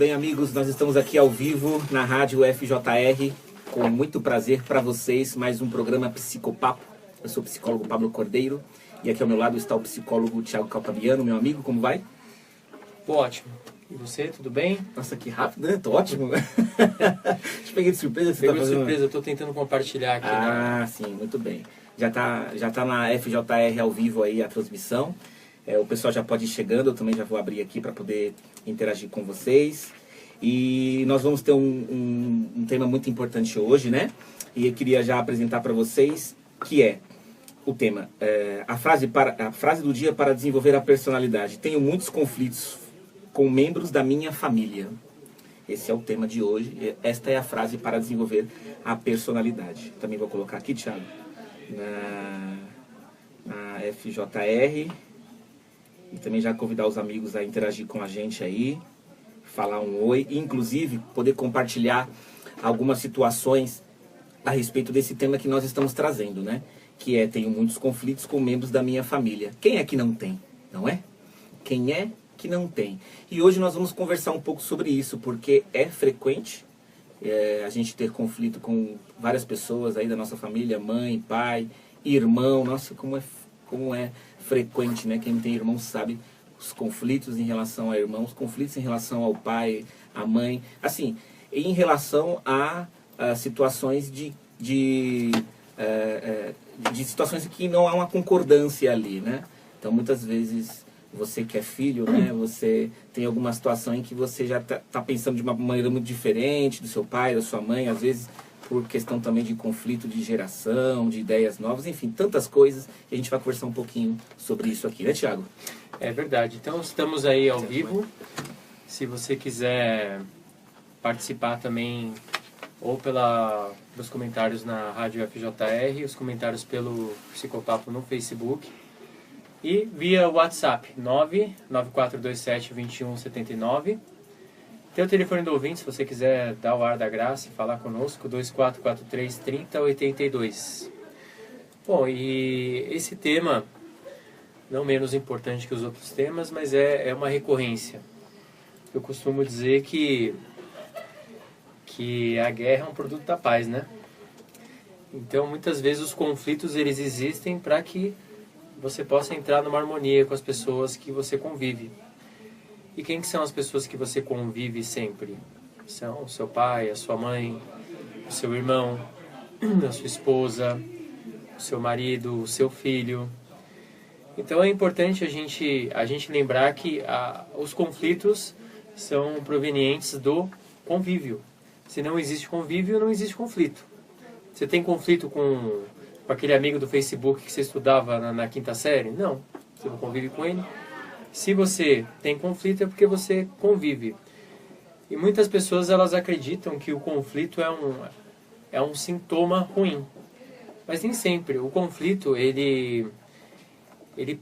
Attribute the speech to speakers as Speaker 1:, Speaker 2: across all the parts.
Speaker 1: bem, amigos? Nós estamos aqui ao vivo na Rádio FJR, com muito prazer para vocês, mais um programa Psicopapo. Eu sou o psicólogo Pablo Cordeiro e aqui ao meu lado está o psicólogo Thiago Calcabiano, meu amigo, como vai?
Speaker 2: Ótimo. E você, tudo bem?
Speaker 1: Nossa, que rápido, né? Tô ótimo. Te peguei de surpresa.
Speaker 2: Pegou de surpresa, eu tô tentando compartilhar aqui.
Speaker 1: Sim, muito bem. Já tá na FJR ao vivo aí a transmissão. O pessoal já pode ir chegando, eu também já vou abrir aqui para poder interagir com vocês. E nós vamos ter um tema muito importante hoje, né? E eu queria já apresentar para vocês, que é o tema, a frase do dia para desenvolver a personalidade. Tenho muitos conflitos com membros da minha família. Esse é o tema de hoje. Esta é a frase para desenvolver a personalidade. Também vou colocar aqui, Thiago, na FJR. E também já convidar os amigos a interagir com a gente aí, falar um oi, e inclusive poder compartilhar algumas situações a respeito desse tema que nós estamos trazendo, né? Que é, tenho muitos conflitos com membros da minha família. Quem é que não tem, não é? Quem é que não tem? E hoje nós vamos conversar um pouco sobre isso, porque é frequente a gente ter conflito com várias pessoas aí da nossa família, mãe, pai, irmão. Nossa, como é frequente, né? Quem tem irmão sabe os conflitos em relação a irmãos, os conflitos em relação ao pai, à mãe, assim, em relação a situações de situações que não há uma concordância ali, né? Então, muitas vezes, você que é filho, né? Você tem alguma situação em que você já tá pensando de uma maneira muito diferente do seu pai, da sua mãe, às vezes por questão também de conflito de geração, de ideias novas, enfim, tantas coisas, e a gente vai conversar um pouquinho sobre isso aqui, né, Thiago?
Speaker 2: É verdade. Então, estamos aí ao vivo. Se você quiser participar também, ou pelos comentários na Rádio FJR, os comentários pelo Psicopapo no Facebook, e via WhatsApp, 99427-2179. Tem o telefone do ouvinte, se você quiser dar o ar da graça e falar conosco, 2443-3082. Bom, e esse tema, não menos importante que os outros temas, mas é uma recorrência. Eu costumo dizer que a guerra é um produto da paz, né? Então, muitas vezes os conflitos eles existem para que você possa entrar numa harmonia com as pessoas que você convive. E quem que são as pessoas que você convive sempre? São o seu pai, a sua mãe, o seu irmão, a sua esposa, o seu marido, o seu filho. Então é importante a gente lembrar que os conflitos são provenientes do convívio. Se não existe convívio, não existe conflito. Você tem conflito com aquele amigo do Facebook que você estudava na quinta série? Não, você não convive com ele. Se você tem conflito é porque você convive. E muitas pessoas elas acreditam que o conflito é um sintoma ruim. Mas nem sempre. O conflito ele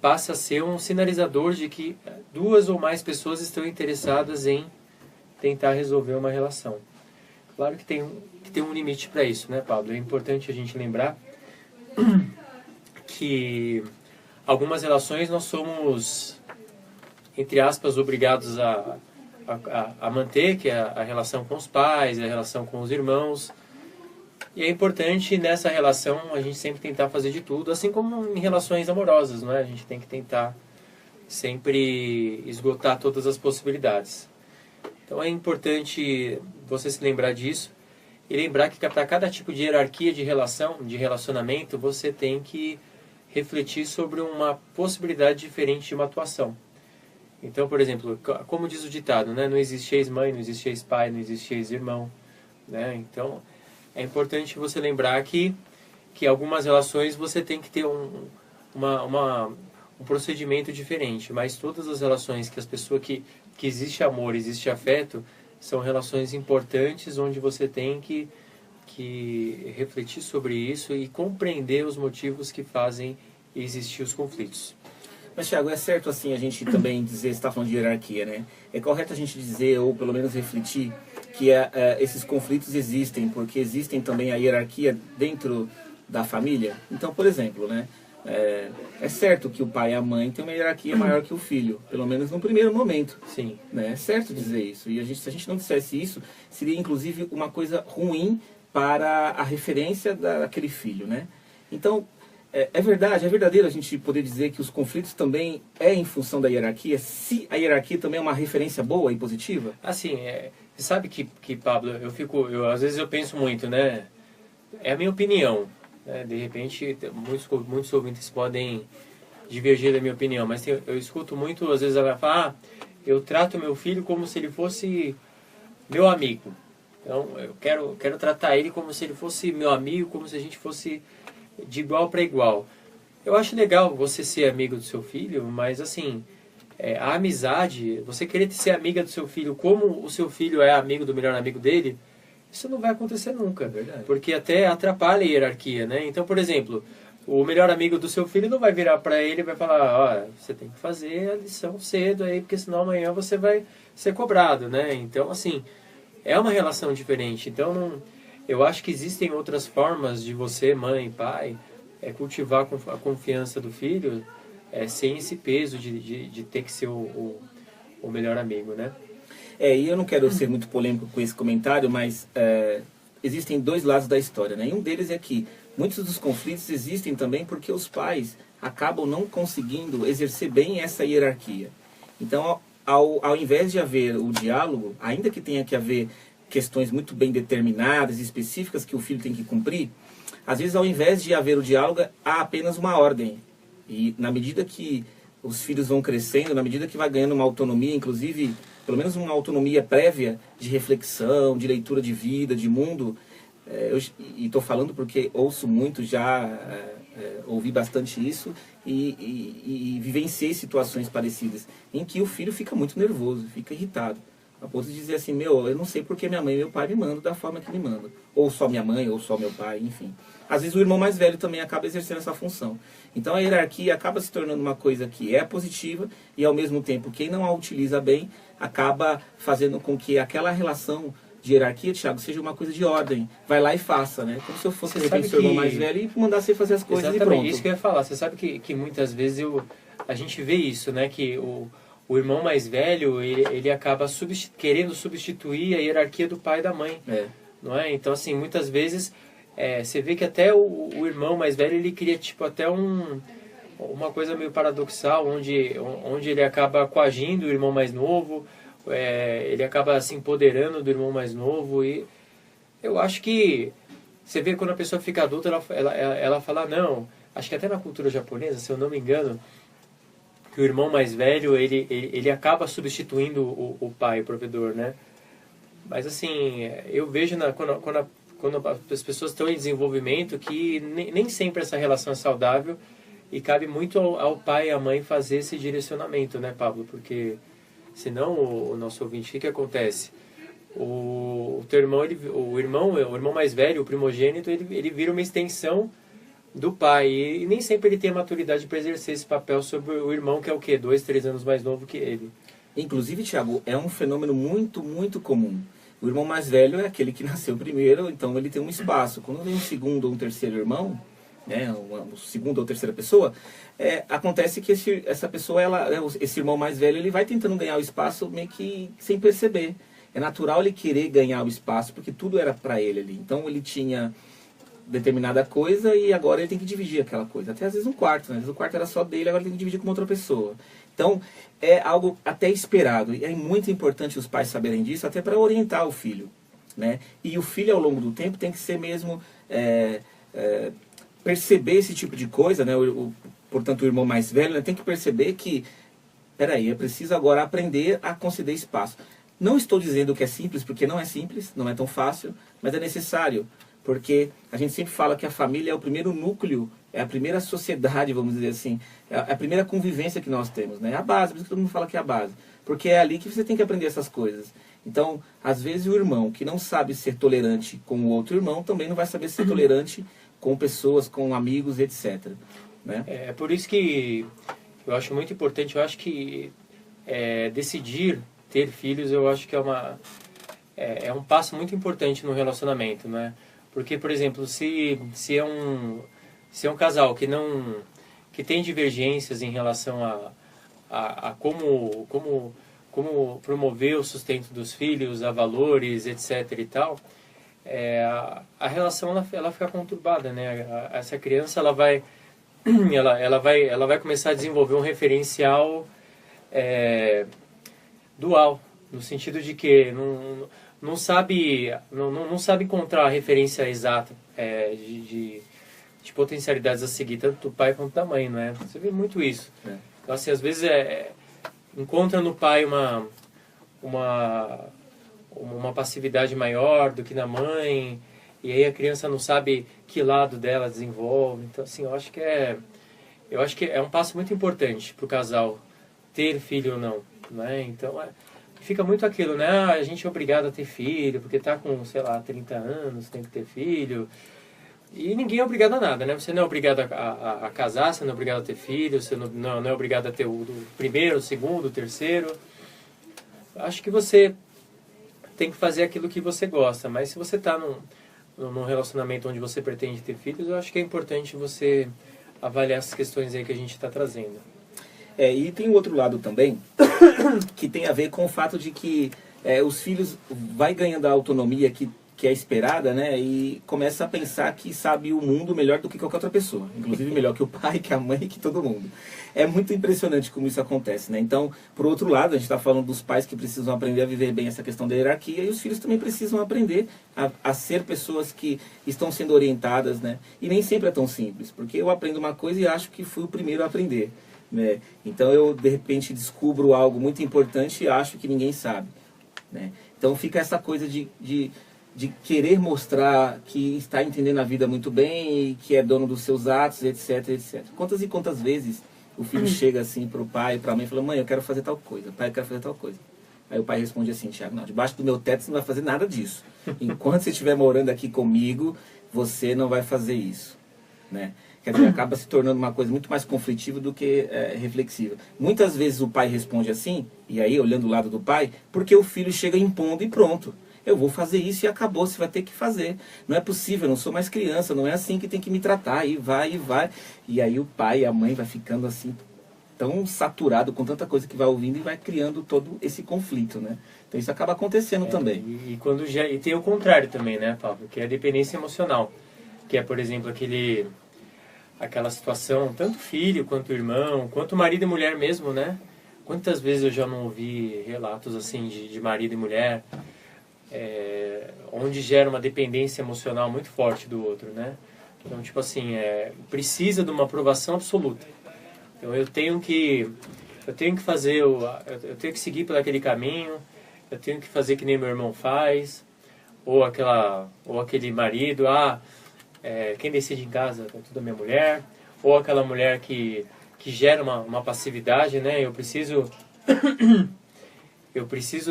Speaker 2: passa a ser um sinalizador de que duas ou mais pessoas estão interessadas em tentar resolver uma relação. Claro que tem um limite para isso, né, Pablo? É importante a gente lembrar que algumas relações nós somos, entre aspas, obrigados a manter, que é a relação com os pais, a relação com os irmãos. E é importante nessa relação a gente sempre tentar fazer de tudo, assim como em relações amorosas, não é? A gente tem que tentar sempre esgotar todas as possibilidades. Então é importante você se lembrar disso e lembrar que para cada tipo de hierarquia de relacionamento, você tem que refletir sobre uma possibilidade diferente de uma atuação. Então, por exemplo, como diz o ditado, né? Não existe ex-mãe, não existe ex-pai, não existe ex-irmão, né? Então, é importante você lembrar que algumas relações você tem que ter um procedimento diferente, mas todas as relações que as pessoas que existe amor, existe afeto, são relações importantes onde você tem que refletir sobre isso e compreender os motivos que fazem existir os conflitos.
Speaker 1: Mas, Thiago, é certo assim a gente também dizer, você está falando de hierarquia, né? É correto a gente dizer, ou pelo menos refletir, que esses conflitos existem, porque existem também a hierarquia dentro da família? Então, por exemplo, né? É certo que o pai e a mãe têm uma hierarquia maior que o filho, pelo menos no primeiro momento.
Speaker 2: Sim.
Speaker 1: Né? É certo dizer isso. E se a gente não dissesse isso, seria inclusive uma coisa ruim para a referência daquele filho. Né? Então, é verdade, é verdadeiro a gente poder dizer que os conflitos também é em função da hierarquia, se a hierarquia também é uma referência boa e positiva?
Speaker 2: Assim, você sabe que Pablo, às vezes eu penso muito, né? É a minha opinião. De repente, muitos ouvintes podem divergir da minha opinião, mas eu escuto muito, às vezes ela fala, eu trato meu filho como se ele fosse meu amigo. Então, eu quero tratar ele como se ele fosse meu amigo, como se a gente fosse de igual para igual. Eu acho legal você ser amigo do seu filho, mas assim, a amizade, você querer ser amiga do seu filho como o seu filho é amigo do melhor amigo dele, isso não vai acontecer nunca,
Speaker 1: Verdade.
Speaker 2: porque até atrapalha a hierarquia, né? Então, por exemplo, o melhor amigo do seu filho não vai virar para ele e vai falar, você tem que fazer a lição cedo aí, porque senão amanhã você vai ser cobrado, né? Então, assim, é uma relação diferente. Então, eu acho que existem outras formas de você, mãe e pai, cultivar a confiança do filho sem esse peso de ter que ser o melhor amigo, né?
Speaker 1: E eu não quero ser muito polêmico com esse comentário, mas existem dois lados da história, né? E um deles é que muitos dos conflitos existem também porque os pais acabam não conseguindo exercer bem essa hierarquia. Então, ao invés de haver o diálogo, ainda que tenha que haver questões muito bem determinadas, específicas que o filho tem que cumprir, às vezes ao invés de haver o diálogo, há apenas uma ordem. E na medida que os filhos vão crescendo, na medida que vai ganhando uma autonomia, inclusive pelo menos uma autonomia prévia de reflexão, de leitura de vida, de mundo, e estou falando porque ouço muito, já ouvi bastante isso e vivenciei situações parecidas, em que o filho fica muito nervoso, fica irritado, a ponto de dizer assim, eu não sei porque minha mãe e meu pai me mandam da forma que me mandam, ou só minha mãe, ou só meu pai, enfim. Às vezes o irmão mais velho também acaba exercendo essa função. Então a hierarquia acaba se tornando uma coisa que é positiva e ao mesmo tempo quem não a utiliza bem acaba fazendo com que aquela relação de hierarquia, Thiago, seja uma coisa de ordem. Vai lá e faça, né? Como se eu fosse de repente seu irmão mais velho e mandar você fazer as coisas.
Speaker 2: Exatamente,
Speaker 1: e pronto.
Speaker 2: isso que eu ia falar. Você sabe que muitas vezes a gente vê isso, né? Que o irmão mais velho, ele acaba querendo substituir a hierarquia do pai e da mãe. Não é? Então, assim, muitas vezes você vê que até o irmão mais velho, ele cria tipo até uma coisa meio paradoxal, onde ele acaba coagindo o irmão mais novo, ele acaba se empoderando do irmão mais novo. E eu acho que você vê quando a pessoa fica adulta, ela fala, não, acho que até na cultura japonesa, se eu não me engano, que o irmão mais velho, ele acaba substituindo o pai, o provedor, né? Mas assim, eu vejo quando as pessoas estão em desenvolvimento que nem sempre essa relação é saudável e cabe muito ao pai e à mãe fazer esse direcionamento, né, Pablo? Porque senão o nosso ouvinte, o que acontece? O teu irmão, o irmão mais velho, o primogênito, ele vira uma extensão do pai e nem sempre ele tem a maturidade para exercer esse papel sobre o irmão que é o quê? 2, 3 anos mais novo que ele.
Speaker 1: Inclusive, Thiago, é um fenômeno muito, muito comum. O irmão mais velho é aquele que nasceu primeiro, então ele tem um espaço. Quando vem um segundo ou um terceiro irmão, né, uma segunda ou terceira pessoa, acontece que essa pessoa, esse irmão mais velho, ele vai tentando ganhar o espaço meio que sem perceber. É natural ele querer ganhar o espaço, porque tudo era para ele ali. Então ele tinha determinada coisa e agora ele tem que dividir aquela coisa. Até às vezes um quarto, né? Às vezes o quarto era só dele, agora ele tem que dividir com outra pessoa. Então é algo até esperado. E é muito importante os pais saberem disso, até para orientar o filho, né? E o filho, ao longo do tempo, tem que ser mesmo perceber esse tipo de coisa, né? Portanto, o irmão mais velho, né, tem que perceber que, peraí, é preciso agora aprender a conceder espaço. Não estou dizendo que é simples, porque não é simples, não é tão fácil, mas é necessário. Porque a gente sempre fala que a família é o primeiro núcleo, é a primeira sociedade, vamos dizer assim, é a primeira convivência que nós temos, né? É a base, por isso que todo mundo fala que é a base. Porque é ali que você tem que aprender essas coisas. Então, às vezes o irmão que não sabe ser tolerante com o outro irmão, também não vai saber ser tolerante com pessoas, com amigos, etc. Né?
Speaker 2: É por isso que eu acho muito importante, eu acho que decidir ter filhos, eu acho que é um passo muito importante no relacionamento, né? Porque, por exemplo, se é um casal que que tem divergências em relação a como promover o sustento dos filhos, a valores, etc. e tal, a relação ela fica conturbada, né? Essa criança ela vai começar a desenvolver um referencial dual, no sentido de que não sabe encontrar a referência exata de potencialidades a seguir, tanto do pai quanto da mãe, não é? Você vê muito isso. Então, assim, às vezes encontra no pai uma passividade maior do que na mãe, e aí a criança não sabe que lado dela desenvolve. Então, assim, eu acho que é um passo muito importante para o casal ter filho ou não, né? Então, fica muito aquilo, né? A gente é obrigado a ter filho, porque tá com, sei lá, 30 anos, tem que ter filho. E ninguém é obrigado a nada, né? Você não é obrigado a casar, você não é obrigado a ter filho, você não é obrigado a ter o primeiro, o segundo, o terceiro. Acho que você tem que fazer aquilo que você gosta, mas se você está num relacionamento onde você pretende ter filhos, eu acho que é importante você avaliar essas questões aí que a gente está trazendo.
Speaker 1: E tem o outro lado também, que tem a ver com o fato de que os filhos vai ganhando a autonomia que é esperada, né? E começa a pensar que sabe o mundo melhor do que qualquer outra pessoa. Inclusive melhor que o pai, que a mãe, que todo mundo. É muito impressionante como isso acontece, né? Então, por outro lado, a gente está falando dos pais que precisam aprender a viver bem essa questão da hierarquia, e os filhos também precisam aprender a ser pessoas que estão sendo orientadas, né? E nem sempre é tão simples, porque eu aprendo uma coisa e acho que fui o primeiro a aprender, né? Então eu, de repente, descubro algo muito importante e acho que ninguém sabe, né? Então fica essa coisa de querer mostrar que está entendendo a vida muito bem e que é dono dos seus atos, etc, etc. Quantas e quantas vezes o filho chega assim para o pai, para a mãe e fala: mãe, eu quero fazer tal coisa, pai, eu quero fazer tal coisa. Aí o pai responde assim: Tiago, não, debaixo do meu teto você não vai fazer nada disso. Enquanto você estiver morando aqui comigo, você não vai fazer isso, né? Quer dizer, acaba se tornando uma coisa muito mais conflitiva do que reflexiva. Muitas vezes o pai responde assim, e aí olhando o lado do pai, porque o filho chega impondo e pronto. Eu vou fazer isso e acabou, você vai ter que fazer. Não é possível, eu não sou mais criança, não é assim que tem que me tratar, e vai, e vai. E aí o pai e a mãe vai ficando assim, tão saturado com tanta coisa que vai ouvindo e vai criando todo esse conflito, né? Então isso acaba acontecendo também.
Speaker 2: E tem o contrário também, né, Pablo? Que é a dependência emocional. Que é, por exemplo, aquela situação, tanto filho, quanto irmão, quanto marido e mulher mesmo, né? Quantas vezes eu já não ouvi relatos assim de marido e mulher, onde gera uma dependência emocional muito forte do outro, né? Então, tipo assim, precisa de uma aprovação absoluta. Então, eu tenho que fazer, eu tenho que seguir por aquele caminho, eu tenho que fazer que nem meu irmão faz, ou aquele marido, quem decide em casa é tudo a minha mulher, ou aquela mulher que gera uma passividade, né? Eu preciso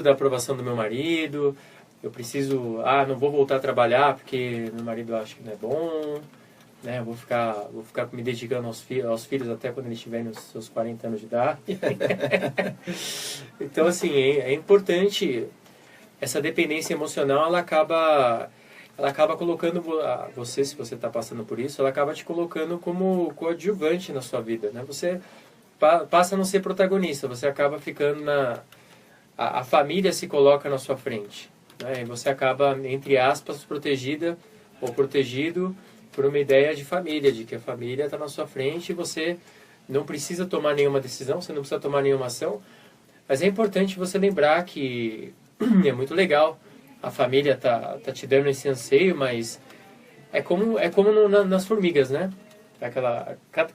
Speaker 2: da aprovação do meu marido, eu preciso, não vou voltar a trabalhar porque meu marido acha que não é bom, né? Vou ficar me dedicando aos filhos até quando eles tiverem os seus 40 anos de idade. Então, assim, é importante essa dependência emocional, ela acaba colocando você, se você está passando por isso, ela acaba te colocando como coadjuvante na sua vida, né? Você passa a não ser protagonista, você acaba ficando a família se coloca na sua frente, né? E você acaba, entre aspas, protegida ou protegido por uma ideia de família, de que a família está na sua frente e você não precisa tomar nenhuma decisão, você não precisa tomar nenhuma ação, mas é importante você lembrar que é muito legal a família tá te dando esse anseio, mas é como nas formigas, né?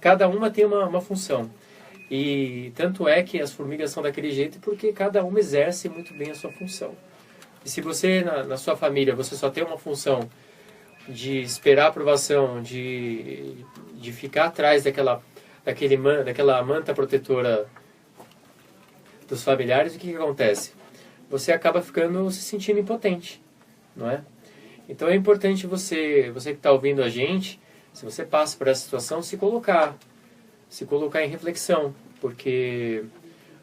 Speaker 2: Cada uma tem uma função. E tanto é que as formigas são daquele jeito porque cada uma exerce muito bem a sua função. E se você, na sua família, você só tem uma função de esperar a aprovação, de ficar atrás daquela manta protetora dos familiares, o que acontece? Você acaba se sentindo impotente, não é? Então é importante você que está ouvindo a gente, se você passa por essa situação, se colocar em reflexão, porque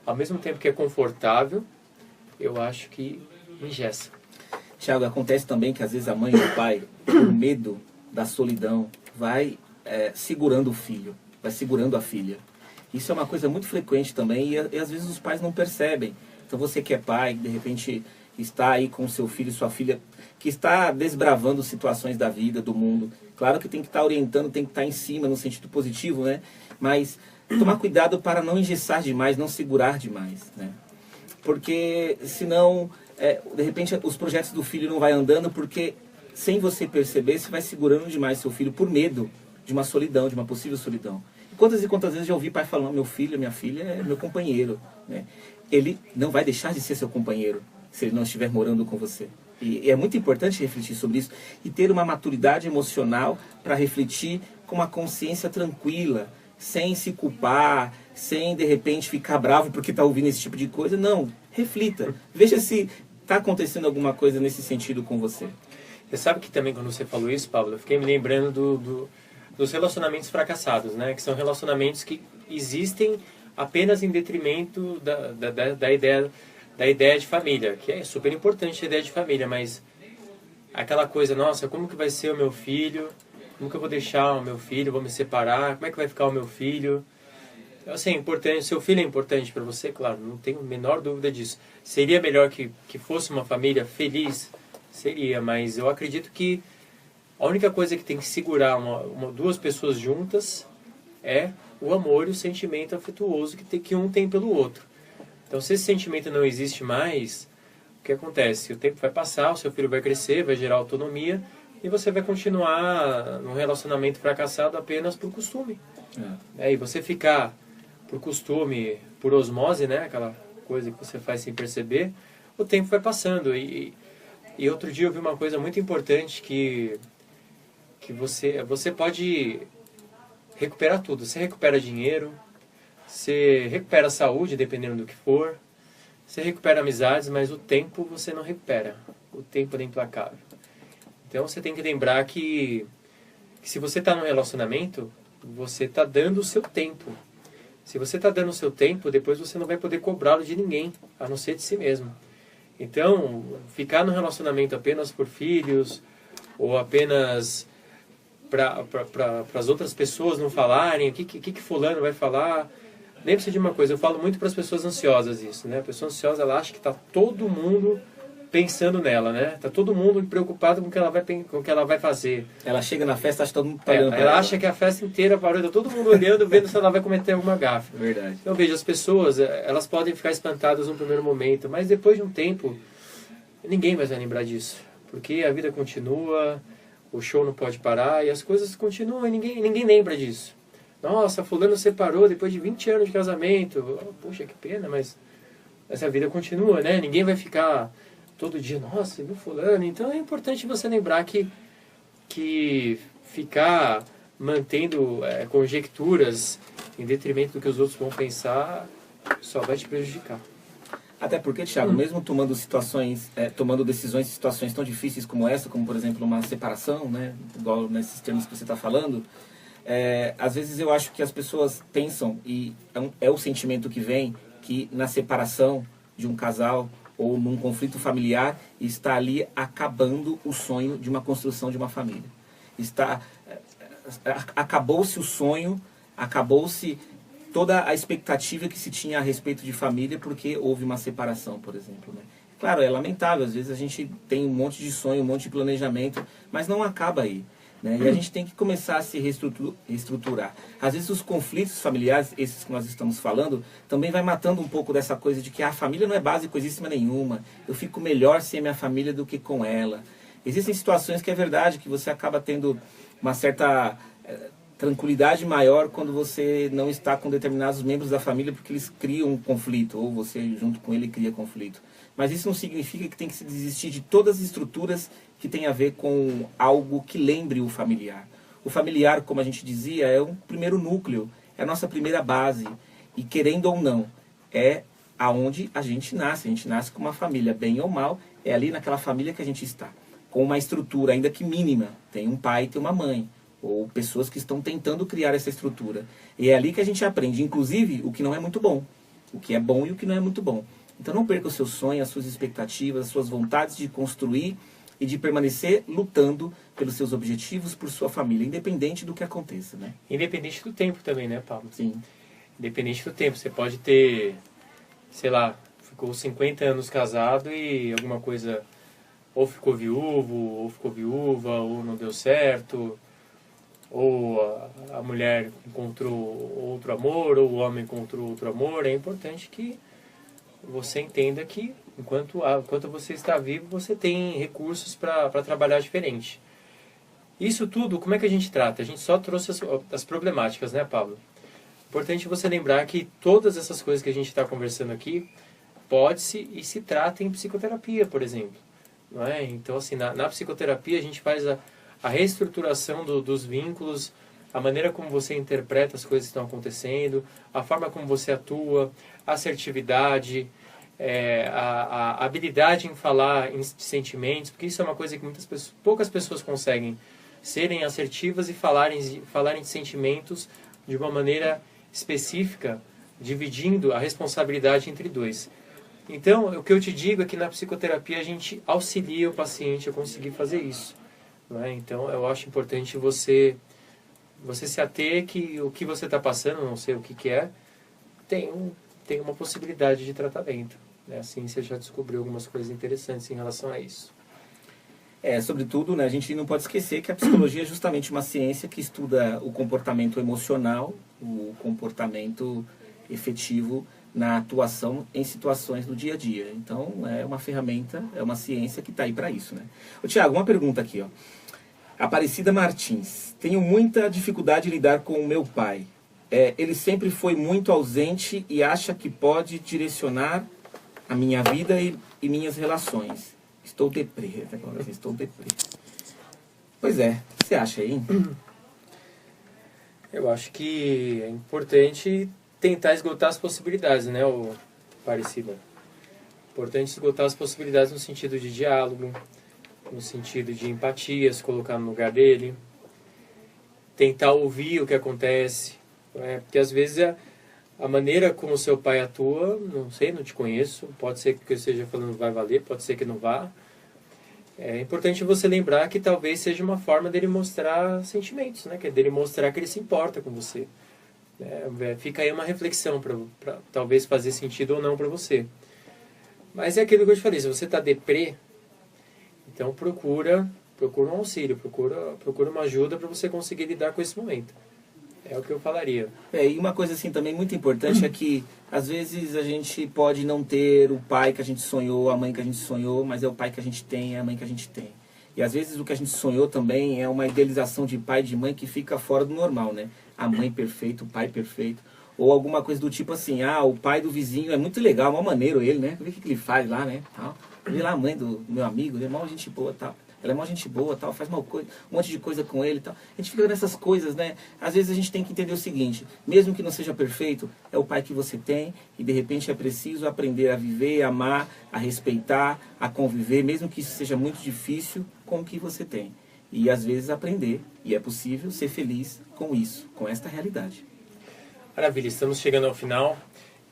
Speaker 2: ao mesmo tempo que é confortável, eu acho que engessa.
Speaker 1: Tiago, acontece também que às vezes a mãe e o pai, por medo da solidão, vai segurando o filho, vai segurando a filha. Isso é uma coisa muito frequente também e às vezes os pais não percebem. Então você que é pai, de repente está aí com seu filho e sua filha, que está desbravando situações da vida, do mundo. Claro que tem que estar orientando, tem que estar em cima, no sentido positivo, né? Mas tomar cuidado para não engessar demais, não segurar demais, né? Porque senão, de repente, os projetos do filho não vai andando porque, sem você perceber, você vai segurando demais seu filho por medo de uma solidão, de uma possível solidão. Quantas e quantas vezes já ouvi pai falando, meu filho, minha filha é meu companheiro, né? Ele não vai deixar de ser seu companheiro se ele não estiver morando com você. E é muito importante refletir sobre isso e ter uma maturidade emocional para refletir com uma consciência tranquila, sem se culpar, sem de repente ficar bravo porque está ouvindo esse tipo de coisa. Não, reflita, veja se está acontecendo alguma coisa nesse sentido com você.
Speaker 2: Você sabe que também quando você falou isso, Pablo, eu fiquei me lembrando dos relacionamentos fracassados, né? Que são relacionamentos que existem apenas em detrimento da ideia de família, que é super importante a ideia de família, mas aquela coisa, nossa, como que vai ser o meu filho? Como que eu vou deixar o meu filho? Vou me separar? Como é que vai ficar o meu filho? Então, assim, importante, seu filho é importante para você? Claro, não tenho a menor dúvida disso. Seria melhor que fosse uma família feliz? Seria, mas eu acredito que a única coisa que tem que segurar duas pessoas juntas é o amor e o sentimento afetuoso que um tem pelo outro. Então, se esse sentimento não existe mais, o que acontece? O tempo vai passar, o seu filho vai crescer, vai gerar autonomia e você vai continuar num relacionamento fracassado apenas por costume. E você ficar por costume, por osmose, né? Aquela coisa que você faz sem perceber, o tempo vai passando. E outro dia eu vi uma coisa muito importante que você pode recuperar tudo. Você recupera dinheiro, você recupera a saúde, dependendo do que for, você recupera amizades, mas o tempo você não recupera. O tempo é implacável. Então você tem que lembrar que se você está num relacionamento, você está dando o seu tempo. Se você está dando o seu tempo, depois você não vai poder cobrá-lo de ninguém, a não ser de si mesmo. Então, ficar no relacionamento apenas por filhos, ou apenas para as outras pessoas não falarem, o que fulano vai falar. Lembre-se de uma coisa, eu falo muito para as pessoas ansiosas isso, né? A pessoa ansiosa, ela acha que está todo mundo pensando nela, né? Está todo mundo preocupado com o que ela vai fazer.
Speaker 1: Ela chega na festa, acha que todo mundo está olhando.
Speaker 2: Ela acha que a festa inteira parou, está todo mundo olhando, vendo se ela vai cometer alguma gafe.
Speaker 1: Verdade.
Speaker 2: Então, veja, as pessoas, elas podem ficar espantadas no primeiro momento, mas depois de um tempo, ninguém mais vai lembrar disso. Porque a vida continua, o show não pode parar e as coisas continuam e ninguém lembra disso. Nossa, fulano separou depois de 20 anos de casamento. Puxa, que pena, mas essa vida continua, né? Ninguém vai ficar todo dia, nossa, viu fulano? Então é importante você lembrar que ficar mantendo conjecturas em detrimento do que os outros vão pensar só vai te prejudicar.
Speaker 1: Até porque, Thiago, mesmo tomando decisões em situações tão difíceis como essa, como por exemplo uma separação, né? Igual nesses termos que você está falando, às vezes eu acho que as pessoas pensam, e é o sentimento que vem, que na separação de um casal ou num conflito familiar está ali acabando o sonho de uma construção de uma família. Acabou-se o sonho, acabou-se toda a expectativa que se tinha a respeito de família porque houve uma separação, por exemplo, né? Claro, é lamentável, às vezes a gente tem um monte de sonho, um monte de planejamento, mas não acaba aí, né? E a gente tem que começar a se reestruturar. Às vezes os conflitos familiares, esses que nós estamos falando, também vai matando um pouco dessa coisa de que a família não é base coisíssima nenhuma, eu fico melhor sem a minha família do que com ela. Existem situações que é verdade, que você acaba tendo uma certa tranquilidade maior quando você não está com determinados membros da família porque eles criam um conflito, ou você junto com ele cria conflito. Mas isso não significa que tem que se desistir de todas as estruturas que tem a ver com algo que lembre o familiar. O familiar, como a gente dizia, é o primeiro núcleo, é a nossa primeira base. E querendo ou não, é aonde a gente nasce com uma família, bem ou mal, é ali naquela família que a gente está. Com uma estrutura, ainda que mínima, tem um pai e tem uma mãe, ou pessoas que estão tentando criar essa estrutura. E é ali que a gente aprende, inclusive, o que não é muito bom, o que é bom e o que não é muito bom. Então não perca o seu sonho, as suas expectativas, as suas vontades de construir e de permanecer lutando pelos seus objetivos, por sua família, independente do que aconteça, né?
Speaker 2: Independente do tempo também, né, Pablo?
Speaker 1: Sim.
Speaker 2: Independente do tempo. Você pode ter, sei lá, ficou 50 anos casado e alguma coisa, ou ficou viúvo, ou ficou viúva, ou não deu certo, ou a mulher encontrou outro amor, ou o homem encontrou outro amor. É importante que você entenda que enquanto você está vivo, você tem recursos para trabalhar diferente. Isso tudo, como é que a gente trata? A gente só trouxe as problemáticas, né, Pablo? Importante você lembrar que todas essas coisas que a gente está conversando aqui pode-se e se trata em psicoterapia, por exemplo. Não é? Então, assim, na psicoterapia a gente faz a reestruturação dos vínculos, a maneira como você interpreta as coisas que estão acontecendo, a forma como você atua, a assertividade, a habilidade em falar em sentimentos, porque isso é uma coisa que poucas pessoas conseguem, serem assertivas e falarem de sentimentos de uma maneira específica, dividindo a responsabilidade entre dois. Então, o que eu te digo é que na psicoterapia a gente auxilia o paciente a conseguir fazer isso. Não é? Então, eu acho importante você se ater que o que você está passando, não sei o que é, tem uma possibilidade de tratamento. Né? Assim, você já descobriu algumas coisas interessantes em relação a isso.
Speaker 1: Sobretudo, né, a gente não pode esquecer que a psicologia é justamente uma ciência que estuda o comportamento emocional, o comportamento efetivo na atuação em situações do dia a dia. Então, é uma ferramenta, é uma ciência que está aí para isso, né? Ô, Tiago, uma pergunta aqui, ó. Aparecida Martins. Tenho muita dificuldade em lidar com o meu pai. Ele sempre foi muito ausente e acha que pode direcionar a minha vida e minhas relações. Estou deprê. Estou deprê. Pois é. O que você acha aí?
Speaker 2: Eu acho que é importante tentar esgotar as possibilidades, né, Aparecida? Importante esgotar as possibilidades no sentido de diálogo, no sentido de empatia, se colocar no lugar dele, tentar ouvir o que acontece, porque às vezes a maneira como seu pai atua, não sei, não te conheço, pode ser que eu esteja falando vai valer, pode ser que não vá. É importante você lembrar que talvez seja uma forma dele mostrar sentimentos, né? Que é dele mostrar que ele se importa com você. Fica aí uma reflexão para talvez fazer sentido ou não para você. Mas é aquilo que eu te falei, se você está deprê, então procura um auxílio, procura uma ajuda para você conseguir lidar com esse momento. É o que eu falaria.
Speaker 1: E uma coisa assim também muito importante é que às vezes a gente pode não ter o pai que a gente sonhou, a mãe que a gente sonhou, mas é o pai que a gente tem, é a mãe que a gente tem. E às vezes o que a gente sonhou também é uma idealização de pai e de mãe que fica fora do normal, né? A mãe perfeita, o pai perfeito. Ou alguma coisa do tipo assim, o pai do vizinho é muito legal, mó maneiro ele, né? Vê o que ele faz lá, né? Vê lá a mãe do meu amigo, ele é mó gente boa, tal. Ela é mó gente boa, tal, faz um monte de coisa com ele, tal. A gente fica nessas coisas, né? Às vezes a gente tem que entender o seguinte, mesmo que não seja perfeito, é o pai que você tem e de repente é preciso aprender a viver, a amar, a respeitar, a conviver, mesmo que isso seja muito difícil, com o que você tem. E às vezes aprender, e é possível ser feliz com isso, com esta realidade.
Speaker 2: Maravilha, estamos chegando ao final.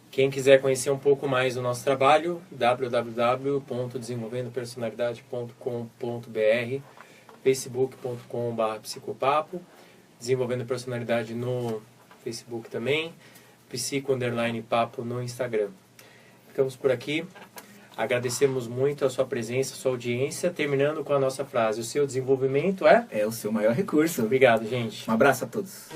Speaker 2: Quem quiser conhecer um pouco mais do nosso trabalho, www.desenvolvendopersonalidade.com.br, facebook.com/psicopapo, Desenvolvendo Personalidade no Facebook também, psico_papo no Instagram. Ficamos por aqui. Agradecemos muito a sua presença, a sua audiência, terminando com a nossa frase: o seu desenvolvimento é o
Speaker 1: seu maior recurso.
Speaker 2: Obrigado, gente.
Speaker 1: Um abraço a todos.